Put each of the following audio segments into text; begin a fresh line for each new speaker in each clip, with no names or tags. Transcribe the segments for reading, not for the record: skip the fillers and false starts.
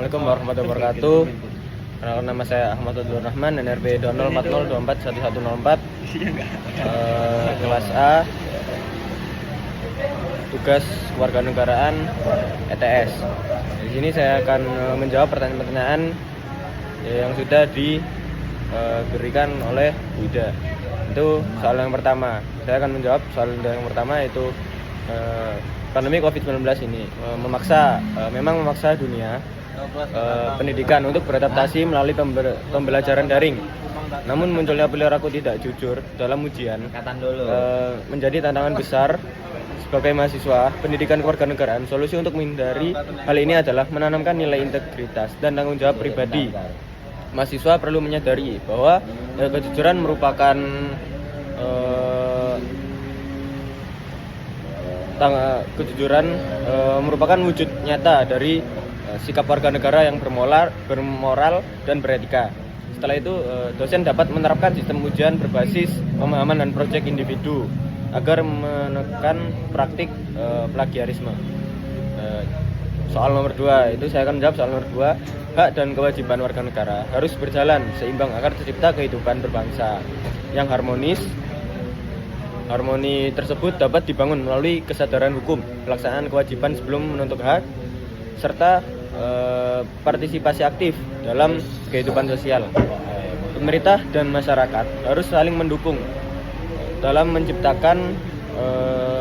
Assalamualaikum warahmatullahi wabarakatuh. Perkenalkan, nama saya Ahmad Abdul Rahman, NRB 2040241104, kelas A, tugas kewarganegaraan ETS. Di sini saya akan menjawab pertanyaan-pertanyaan yang sudah diberikan oleh Buddha. Itu soal yang pertama. Saya akan menjawab soal yang pertama, yaitu pandemi COVID-19 ini memang memaksa dunia pendidikan untuk beradaptasi melalui pembelajaran daring. Namun munculnya perilaku tidak jujur dalam ujian menjadi tantangan besar sebagai mahasiswa pendidikan kewarganegaraan. Solusi untuk menghindari hal ini adalah menanamkan nilai integritas dan tanggung jawab pribadi. Mahasiswa perlu menyadari bahwa kejujuran merupakan wujud nyata dari sikap warga negara yang bermoral dan beretika. Setelah itu, dosen dapat menerapkan sistem ujian berbasis pemahaman dan proyek individu agar menekan praktik plagiarisme. Soal nomor 2, itu saya akan menjawab soal nomor 2. Hak dan kewajiban warga negara harus berjalan seimbang agar tercipta kehidupan berbangsa yang harmonis. Harmoni tersebut dapat dibangun melalui kesadaran hukum, pelaksanaan kewajiban sebelum menuntut hak, serta partisipasi aktif dalam kehidupan sosial. Pemerintah dan masyarakat harus saling mendukung dalam menciptakan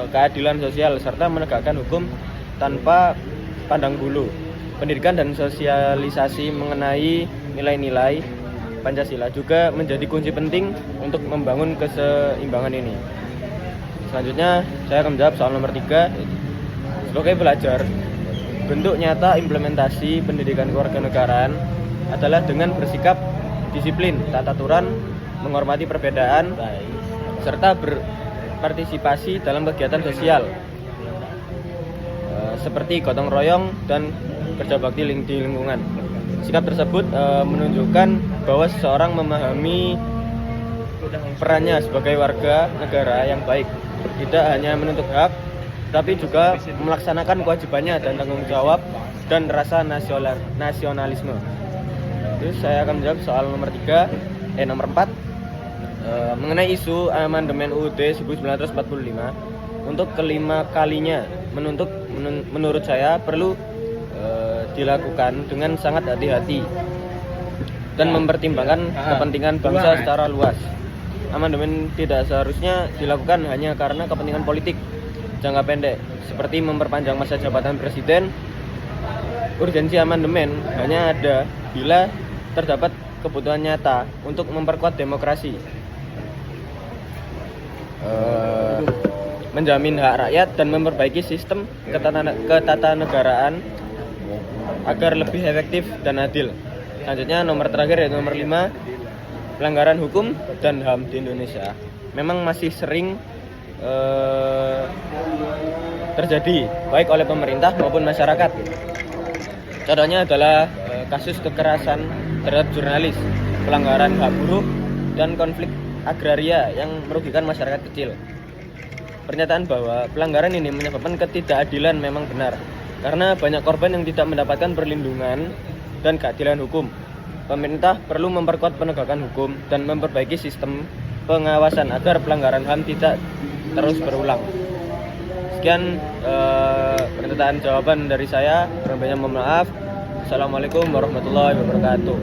keadilan sosial serta menegakkan hukum tanpa pandang bulu. Pendidikan dan sosialisasi mengenai nilai-nilai Pancasila juga menjadi kunci penting untuk membangun keseimbangan ini. Selanjutnya, saya akan menjawab soal nomor 3. Sebagai pelajar, bentuk nyata implementasi pendidikan kewarganegaraan adalah dengan bersikap disiplin, tata aturan, menghormati perbedaan, serta berpartisipasi dalam kegiatan sosial seperti gotong royong dan kerja bakti di lingkungan. Sikap tersebut menunjukkan bahwa seseorang memahami perannya sebagai warga negara yang baik, tidak hanya menuntut hak, tapi juga melaksanakan kewajibannya dan tanggung jawab dan rasa nasionalisme. Terus saya akan menjawab soal nomor 4 mengenai isu amandemen UUD 1945 untuk kelima kalinya. Menurut saya perlu dilakukan dengan sangat hati-hati dan mempertimbangkan kepentingan bangsa secara luas. Amandemen tidak seharusnya dilakukan hanya karena kepentingan politik jangka pendek, seperti memperpanjang masa jabatan presiden. Urgensi amandemen hanya ada bila terdapat kebutuhan nyata untuk memperkuat demokrasi, menjamin hak rakyat, dan memperbaiki sistem ketatanegaraan agar lebih efektif dan adil. Selanjutnya, nomor terakhir, yaitu nomor 5. Pelanggaran hukum dan HAM di Indonesia memang masih sering terjadi baik oleh pemerintah maupun masyarakat. Contohnya adalah kasus kekerasan terhadap jurnalis, pelanggaran hak buruh, dan konflik agraria yang merugikan masyarakat kecil. Pernyataan bahwa pelanggaran ini menyebabkan ketidakadilan memang benar, karena banyak korban yang tidak mendapatkan perlindungan dan keadilan hukum. Pemerintah perlu memperkuat penegakan hukum dan memperbaiki sistem pengawasan agar pelanggaran HAM tidak terus berulang. Sekian pernyataan jawaban dari saya. Kurang banyak mohon maaf. Assalamualaikum warahmatullahi wabarakatuh.